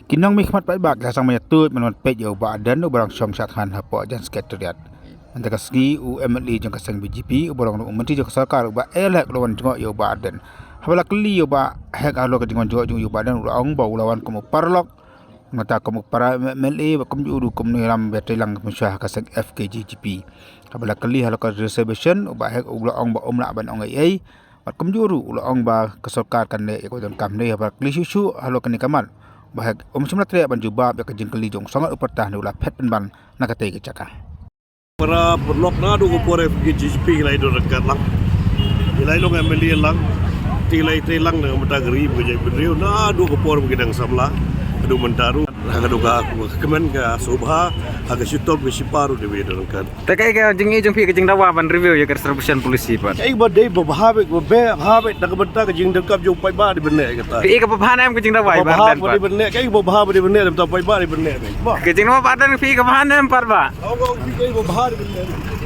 Kinong mikmat pai bak sang mayatut menon pet yo badan barang syong syathan hapo jan sekretariat. Antara segi UMLE jang kasang BJP barang menteri jang sarkar ba elek lawan jong yo badan. Habala kli yo ba hek alo ka jong jong yo badan ong ba lawan komo parlok ngata komo para MLA ba kom juru kom ni ram betelang musyah kasang FKJGP. Habala kli halo ka reservation ba hek ong ba omla ban ong ai bat kom juru ong ba kasarkar kan ne ko don kam ne habala kli susu halo kan ni kamal. Bahag umsumna tre ban jubab ya kajing keli jong sangat upertah ni ulah pet penban nakate ke caka. Para blok na do ko pore GCP lai do dekat lang. Ilai lo ngambil lang. Tilai lang dengan matagri bekerja beriu na do ko pore begedang samla. Adu mentaru hagado ka kemen ka subha haga sitop ke siparu de be dekat. Takai ka jeng pi ke jeng dawa ban review ya ke distribution polisi pan. Ai badai bahabe be habe dak benta ke jeng dekap jo pai ba di benne kata. Ke ka bahan ke jeng dawa ban dan di benne kai bahabe di benne ta pai ba di benne. Ke jeng dawa badan pi ka bahan par ba. Au pi kai bahabe di benne.